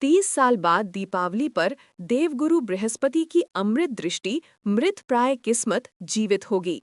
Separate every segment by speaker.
Speaker 1: 30 साल बाद दीपावली पर देवगुरु बृहस्पति की अमृत दृष्टि मृत प्राय किस्मत जीवित होगी।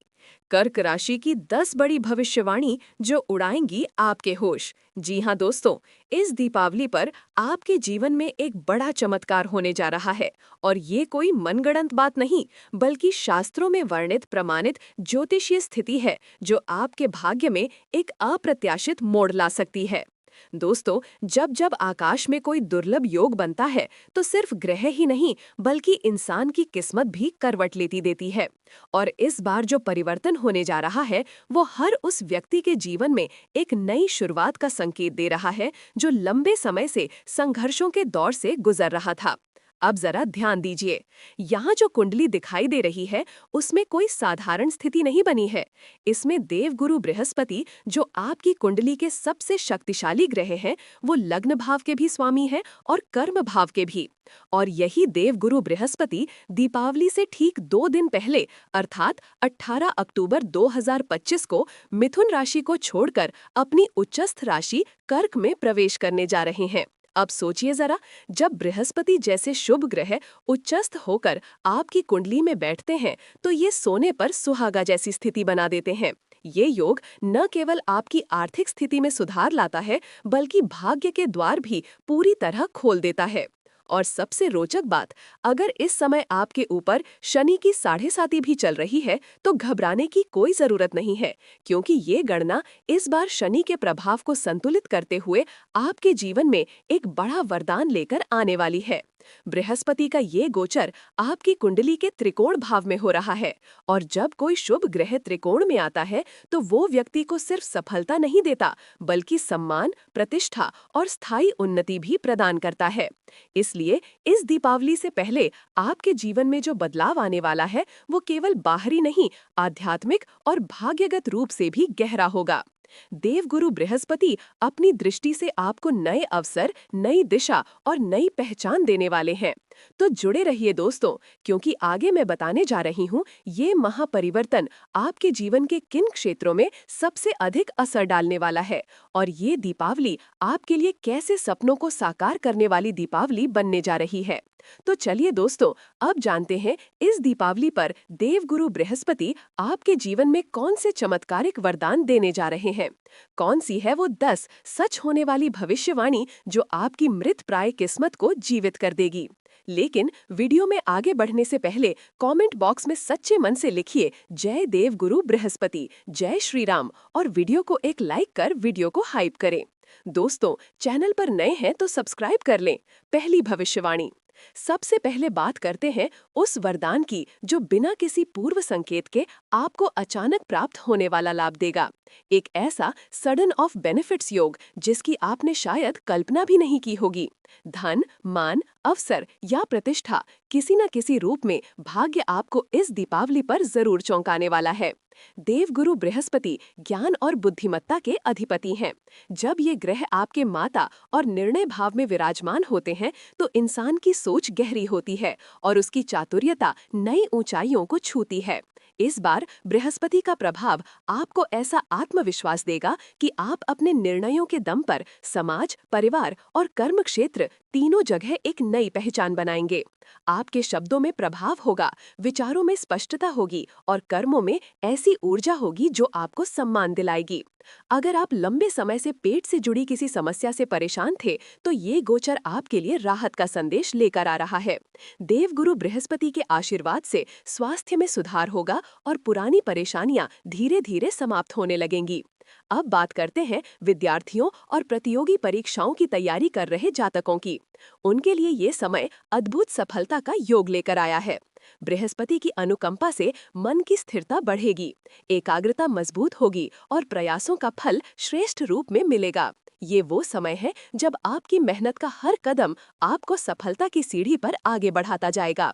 Speaker 1: कर्क राशि की 10 बड़ी भविष्यवाणी जो उड़ाएंगी आपके होश। जी हाँ दोस्तों, इस दीपावली पर आपके जीवन में एक बड़ा चमत्कार होने जा रहा है और ये कोई मनगढ़ंत बात नहीं, बल्कि शास्त्रों में वर्णित प्रमाणित ज्योतिषीय स्थिति है जो आपके भाग्य में एक अप्रत्याशित मोड़ ला सकती है। दोस्तों, जब जब आकाश में कोई दुर्लभ योग बनता है तो सिर्फ ग्रह ही नहीं बल्कि इंसान की किस्मत भी करवट लेती देती है। और इस बार जो परिवर्तन होने जा रहा है वो हर उस व्यक्ति के जीवन में एक नई शुरुआत का संकेत दे रहा है जो लंबे समय से संघर्षों के दौर से गुजर रहा था। अब जरा ध्यान दीजिए, यहाँ जो कुंडली दिखाई दे रही है उसमें कोई साधारण स्थिति नहीं बनी है। इसमें देवगुरु बृहस्पति जो आपकी कुंडली के सबसे शक्तिशाली ग्रह हैं, वो लग्न भाव के भी स्वामी हैं और कर्म भाव के भी। और यही देवगुरु बृहस्पति दीपावली से ठीक 2 दिन पहले अर्थात 18 अक्टूबर 2025 को मिथुन राशि को छोड़कर अपनी उच्चस्थ राशि कर्क में प्रवेश करने जा रहे हैं। अब सोचिए जरा, जब बृहस्पति जैसे शुभ ग्रह उच्चस्थ होकर आपकी कुंडली में बैठते हैं तो ये सोने पर सुहागा जैसी स्थिति बना देते हैं। ये योग न केवल आपकी आर्थिक स्थिति में सुधार लाता है बल्कि भाग्य के द्वार भी पूरी तरह खोल देता है। और सबसे रोचक बात, अगर इस समय आपके ऊपर शनि की 7.5 भी चल रही है तो घबराने की कोई जरूरत नहीं है, क्योंकि ये गणना इस बार शनि के प्रभाव को संतुलित करते हुए आपके जीवन में एक बड़ा वरदान लेकर आने वाली है। बृहस्पति का ये गोचर आपकी कुंडली के त्रिकोण भाव में हो रहा है और जब कोई शुभ ग्रह त्रिकोण में आता है तो वो व्यक्ति को सिर्फ सफलता नहीं देता बल्कि सम्मान, प्रतिष्ठा और स्थायी उन्नति भी प्रदान करता है। इसलिए इस दीपावली से पहले आपके जीवन में जो बदलाव आने वाला है वो केवल बाहरी नहीं, आध्यात्मिक और भाग्यगत रूप से भी गहरा होगा। देवगुरु बृहस्पति अपनी दृष्टि से आपको नए अवसर, नई दिशा और नई पहचान देने वाले हैं। तो जुड़े रहिए दोस्तों, क्योंकि आगे मैं बताने जा रही हूँ ये महापरिवर्तन आपके जीवन के किन क्षेत्रों में सबसे अधिक असर डालने वाला है और ये दीपावली आपके लिए कैसे सपनों को साकार करने वाली दीपावली बनने जा रही है। तो चलिए दोस्तों, अब जानते हैं इस दीपावली पर देवगुरु बृहस्पति आपके जीवन में कौन से चमत्कारिक वरदान देने जा रहे हैं। कौन सी है वो 10 सच होने वाली भविष्यवाणी जो आपकी मृत प्राय किस्मत को जीवित कर देगी। लेकिन वीडियो में आगे बढ़ने से पहले कमेंट बॉक्स में सच्चे मन से लिखिए जय देवगुरु बृहस्पति, जय श्री राम और वीडियो को एक लाइक कर वीडियो को हाइप करें। दोस्तों, चैनल पर नए हैं तो सब्सक्राइब कर लें। पहली भविष्यवाणी। सबसे पहले बात करते हैं उस वरदान की जो बिना किसी पूर्व संकेत के आपको अचानक प्राप्त होने वाला लाभ देगा। एक ऐसा सडन ऑफ बेनिफिट्स योग जिसकी आपने शायद कल्पना भी नहीं की होगी। धन, मान, अवसर या प्रतिष्ठा किसी न किसी रूप में भाग्य आपको इस दीपावली पर जरूर चौंकाने वाला है। देवगुरु बृहस्पति ज्ञान और बुद्धिमत्ता के अधिपति हैं। जब ये ग्रह आपके माता और निर्णय भाव में विराजमान होते हैं तो इंसान की सोच गहरी होती है और उसकी चातुर्यता नई ऊंचाइयों को छूती है। इस बार बृहस्पति का प्रभाव आपको ऐसा आत्मविश्वास देगा कि आप अपने निर्णयों के दम पर समाज, परिवार और कर्म क्षेत्र तीनों जगह एक नई पहचान बनाएंगे। आपके शब्दों में प्रभाव होगा, विचारों में स्पष्टता होगी और कर्मों में ऐसी ऊर्जा होगी जो आपको सम्मान दिलाएगी। अगर आप लंबे समय से पेट से जुड़ी किसी समस्या से परेशान थे तो ये गोचर आपके लिए राहत का संदेश लेकर आ रहा है। देवगुरु बृहस्पति के आशीर्वाद से स्वास्थ्य में सुधार होगा और पुरानी परेशानियां धीरे धीरे समाप्त होने लगेंगी। अब बात करते हैं विद्यार्थियों और प्रतियोगी परीक्षाओं की तैयारी कर रहे जातकों की। उनके लिए ये समय अद्भुत सफलता का योग लेकर आया है। बृहस्पति की अनुकंपा से मन की स्थिरता बढ़ेगी, एकाग्रता मजबूत होगी और प्रयासों का फल श्रेष्ठ रूप में मिलेगा। ये वो समय है जब आपकी मेहनत का हर कदम आपको सफलता की सीढ़ी पर आगे बढ़ाता जाएगा।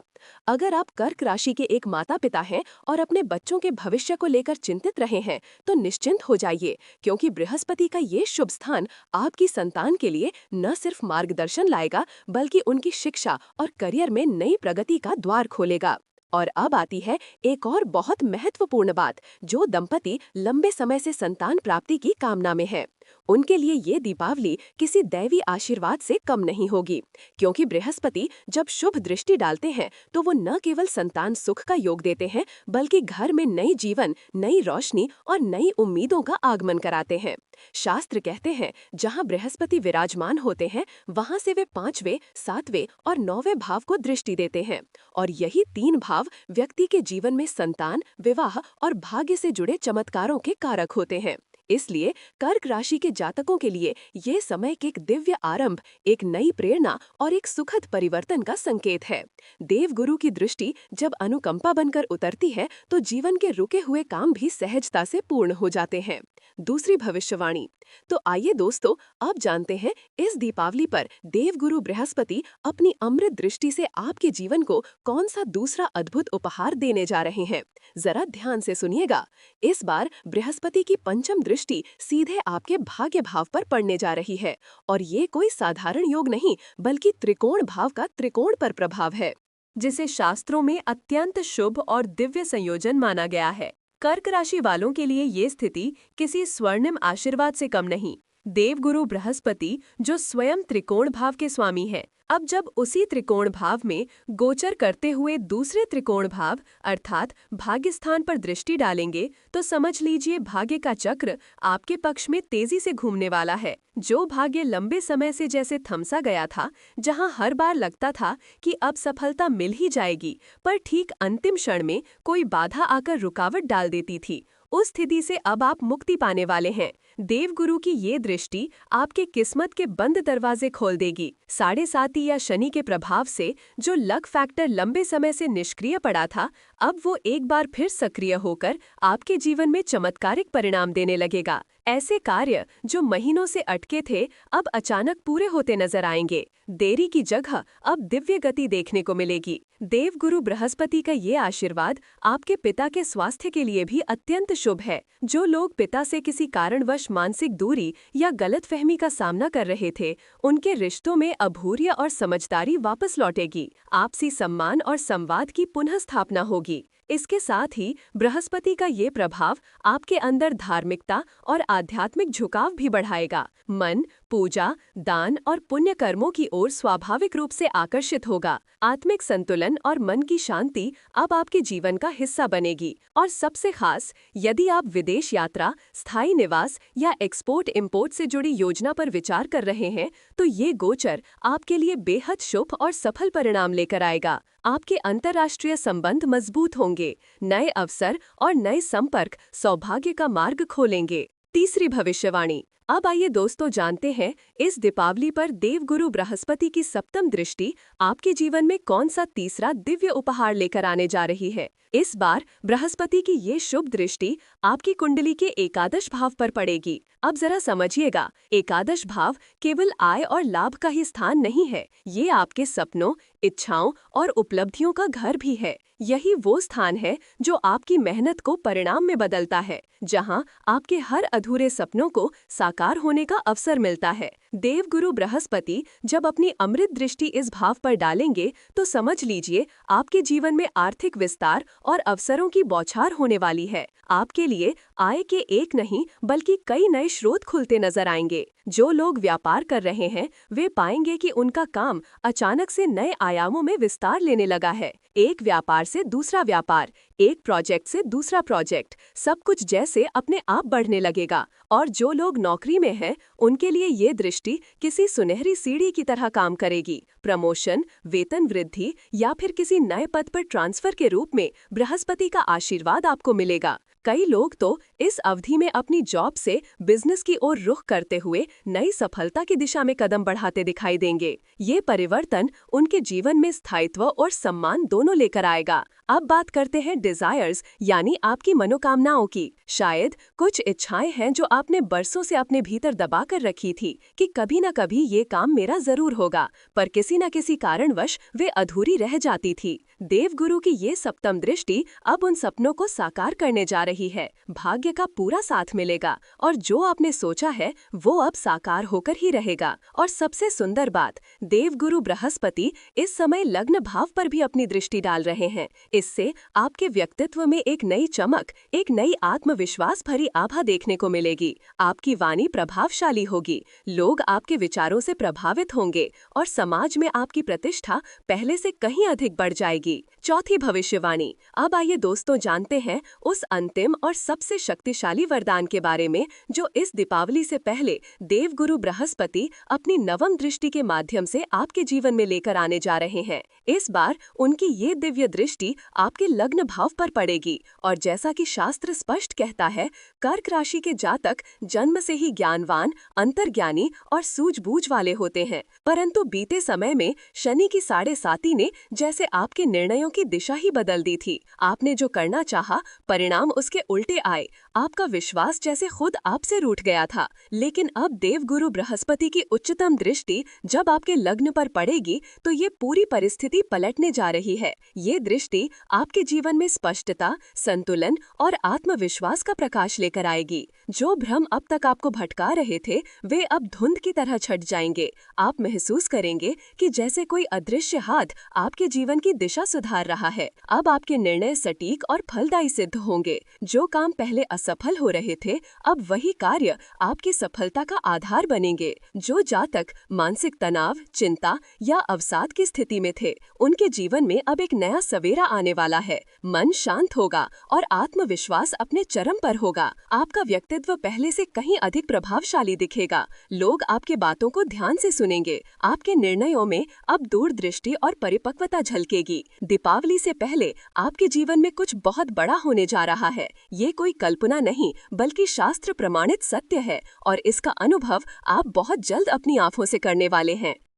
Speaker 1: अगर आप कर्क राशि के एक माता पिता हैं और अपने बच्चों के भविष्य को लेकर चिंतित रहे हैं तो निश्चिंत हो जाइए, क्योंकि बृहस्पति का ये शुभ स्थान आपकी संतान के लिए न सिर्फ मार्गदर्शन लाएगा बल्कि उनकी शिक्षा और करियर में नई प्रगति का द्वार खोलेगा। और अब आती है एक और बहुत महत्वपूर्ण बात जो दंपति लंबे समय से संतान प्राप्ति की कामना में है।
Speaker 2: उनके लिए ये दीपावली किसी दैवी आशीर्वाद से कम नहीं होगी, क्योंकि बृहस्पति जब शुभ दृष्टि डालते हैं तो वो न केवल संतान सुख का योग देते हैं, बल्कि घर में नई जीवन, नई रोशनी और नई उम्मीदों का आगमन कराते हैं। शास्त्र कहते हैं, जहाँ बृहस्पति विराजमान होते हैं वहाँ से वे 5वें, 7वें और 9वें भाव को दृष्टि देते हैं, और यही 3 भाव व्यक्ति के जीवन में संतान, विवाह और भाग्य से जुड़े चमत्कारों के कारक होते हैं। इसलिए कर्क राशि के जातकों के लिए ये समय एक दिव्य आरंभ, एक नई प्रेरणा और एक सुखद परिवर्तन का संकेत है। देवगुरु की दृष्टि जब अनुकंपा बनकर उतरती है तो जीवन के रुके हुए काम भी सहजता से पूर्ण हो जाते हैं। दूसरी भविष्यवाणी। तो आइए दोस्तों, अब जानते हैं इस दीपावली पर देवगुरु बृहस्पति अपनी अमृत दृष्टि से आपके जीवन को कौन सा दूसरा अद्भुत उपहार देने जा रहे हैं। जरा ध्यान से सुनिएगा। इस बार बृहस्पति की पंचम दृष्टि सीधे आपके भाग्य भाव पर पड़ने जा रही है, और ये कोई साधारण योग नहीं, बल्कि त्रिकोण भाव का त्रिकोण पर प्रभाव है,
Speaker 1: जिसे शास्त्रों में अत्यंत शुभ और दिव्य संयोजन माना गया है। कर्क राशि वालों के लिए ये स्थिति किसी स्वर्णिम आशीर्वाद से कम नहीं। देवगुरु बृहस्पति जो स्वयं त्रिकोण भाव के स्वामी हैं, अब जब उसी त्रिकोण भाव में गोचर करते हुए दूसरे त्रिकोण भाव अर्थात भाग्य स्थान पर दृष्टि डालेंगे तो समझ लीजिए भाग्य का चक्र आपके पक्ष में तेजी से घूमने वाला है। जो भाग्य लंबे समय से जैसे थमसा गया था, जहां हर बार लगता था कि अब सफलता मिल ही जाएगी, पर ठीक अंतिम क्षण में कोई बाधा आकर रुकावट डाल देती थी, उस स्थिति से अब आप मुक्ति पाने वाले हैं। देवगुरु की ये दृष्टि आपके किस्मत के बंद दरवाजे खोल देगी। 7.5 या शनि के प्रभाव से जो लक फैक्टर लंबे समय से निष्क्रिय पड़ा था, अब वो एक बार फिर सक्रिय होकर आपके जीवन में चमत्कारिक परिणाम देने लगेगा। ऐसे कार्य जो महीनों से अटके थे, अब अचानक पूरे होते नजर आएंगे। देरी की जगह अब दिव्य गति देखने को मिलेगी। देवगुरु बृहस्पति का ये आशीर्वाद आपके पिता के स्वास्थ्य के लिए भी अत्यंत शुभ है। जो लोग पिता से किसी कारणवश मानसिक दूरी या गलतफहमी का सामना कर रहे थे, उनके रिश्तों में अभूर्य और समझदारी वापस लौटेगी। आपसी सम्मान और संवाद की पुनः स्थापना होगी। इसके साथ ही बृहस्पति का ये प्रभाव आपके अंदर धार्मिकता और आध्यात्मिक झुकाव भी बढ़ाएगा। मन पूजा, दान और पुण्य कर्मों की ओर स्वाभाविक रूप से आकर्षित होगा। आत्मिक संतुलन और मन की शांति अब आपके जीवन का हिस्सा बनेगी। और सबसे खास, यदि आप विदेश यात्रा, स्थायी निवास या एक्सपोर्ट इंपोर्ट से जुड़ी योजना पर विचार कर रहे हैं, तो ये गोचर आपके लिए बेहद शुभ और सफल परिणाम लेकर आएगा। आपके अंतर्राष्ट्रीय संबंध मजबूत होंगे। नए अवसर और नए संपर्क सौभाग्य का मार्ग खोलेंगे। तीसरी भविष्यवाणी। अब आइए दोस्तों जानते हैं इस दीपावली पर देवगुरु बृहस्पति की सप्तम दृष्टि आपके जीवन में कौन सा तीसरा दिव्य उपहार लेकर आने जा रही है। इस बार बृहस्पति की ये शुभ दृष्टि आपकी कुंडली के एकादश भाव पर पड़ेगी। अब जरा समझिएगा, एकादश भाव केवल आय और लाभ का ही स्थान नहीं है, ये आपके सपनों, इच्छाओं और उपलब्धियों का घर भी है। यही वो स्थान है जो आपकी मेहनत को परिणाम में बदलता है, जहां आपके हर अधूरे सपनों को साकार होने का अवसर मिलता है। देवगुरु बृहस्पति जब अपनी अमृत दृष्टि इस भाव पर डालेंगे तो समझ लीजिए आपके जीवन में आर्थिक विस्तार और अवसरों की बौछार होने वाली है। आपके लिए आय के एक नहीं बल्कि कई नए स्रोत खुलते नजर आएंगे। जो लोग व्यापार कर रहे हैं वे पाएंगे कि उनका काम अचानक से नए आयामों में विस्तार लेने लगा है। एक व्यापार से दूसरा व्यापार, एक प्रोजेक्ट से दूसरा प्रोजेक्ट, सब कुछ जैसे अपने आप बढ़ने लगेगा। और जो लोग नौकरी में हैं, उनके लिए ये दृष्टि किसी सुनहरी सीढ़ी की तरह काम करेगी। प्रमोशन, वेतन वृद्धि या फिर किसी नए पद पर ट्रांसफर के रूप में बृहस्पति का आशीर्वाद आपको मिलेगा। कई लोग तो इस अवधि में अपनी जॉब से बिजनेस की ओर रुख करते हुए नई सफलता की दिशा में कदम बढ़ाते दिखाई देंगे। ये परिवर्तन उनके जीवन में स्थायित्व और सम्मान दोनों लेकर आएगा। अब बात करते हैं डिजायर्स यानी आपकी मनोकामनाओं की। शायद कुछ इच्छाएं हैं जो आपने बरसों से अपने भीतर दबा कर रखी थी कि कभी न कभी ये काम मेरा जरूर होगा, पर किसी न किसी कारणवश वे अधूरी रह जाती थी। देवगुरु की ये सप्तम दृष्टि अब उन सपनों को साकार करने जा रही
Speaker 2: रही है। भाग्य का पूरा साथ मिलेगा और जो आपने सोचा है वो अब साकार होकर ही रहेगा। और सबसे सुंदर बात, देवगुरु बृहस्पति इस समय लग्न भाव पर भी अपनी दृष्टि डाल रहे हैं। इससे आपके व्यक्तित्व में एक नई चमक, एक नई आत्मविश्वास भरी आभा देखने को मिलेगी। आपकी वाणी प्रभावशाली होगी, लोग आपके विचारों से प्रभावित होंगे और समाज में आपकी प्रतिष्ठा पहले से कहीं अधिक बढ़ जाएगी। चौथी भविष्यवाणी। अब आइए दोस्तों जानते हैं उस अंतिम और सबसे शक्तिशाली वरदान के बारे में जो इस दीपावली से पहले देवगुरु बृहस्पति अपनी नवम दृष्टि के माध्यम से आपके जीवन में लेकर आने जा रहे हैं। इस बार उनकी ये दिव्य दृष्टि आपके लग्न भाव पर पड़ेगी और जैसा कि शास्त्र स्पष्ट कहता है, कर्क राशि के जातक जन्म से ही ज्ञानवान, अंतर्ज्ञानी और सूझबूझ वाले होते हैं। परंतु बीते समय में शनि की 7.5 ने जैसे आपके निर्णयों की दिशा ही बदल दी थी। आपने जो करना चाहा, परिणाम उसके उल्टे आए। आपका विश्वास जैसे खुद आपसे रूठ गया था। लेकिन अब देवगुरु बृहस्पति की उच्चतम दृष्टि जब आपके लग्न पर पड़ेगी तो ये पूरी परिस्थिति पलटने जा रही है। ये दृष्टि आपके जीवन में स्पष्टता, संतुलन और आत्मविश्वास का प्रकाश लेकर आएगी। जो भ्रम अब तक आपको भटका रहे थे वे अब धुंध की तरह छट जाएंगे। आप महसूस करेंगे कि जैसे कोई अदृश्य हाथ आपके जीवन की दिशा सुधार रहा है। अब आपके निर्णय सटीक और फलदायी सिद्ध होंगे। जो काम पहले असफल हो रहे थे, अब वही कार्य आपकी सफलता का आधार बनेंगे। जो जातक मानसिक तनाव, चिंता या अवसाद की स्थिति में थे, उनके जीवन में अब एक नया सवेरा आने वाला है। मन शांत होगा और आत्मविश्वास अपने चरम पर होगा। आपका व्यक्तित्व पहले से कहीं अधिक प्रभावशाली दिखेगा। लोग आपके बातों को ध्यान से सुनेंगे। आपके निर्णयों में अब दूरदृष्टि और परिपक्वता झलकेगी। दीपावली से पहले आपके जीवन में कुछ बहुत बड़ा होने जा रहा है। ये कोई कल्पना नहीं बल्कि शास्त्र प्रमाणित सत्य है और इसका अनुभव आप बहुत जल्द अपनी आंखों से करने वाले हैं।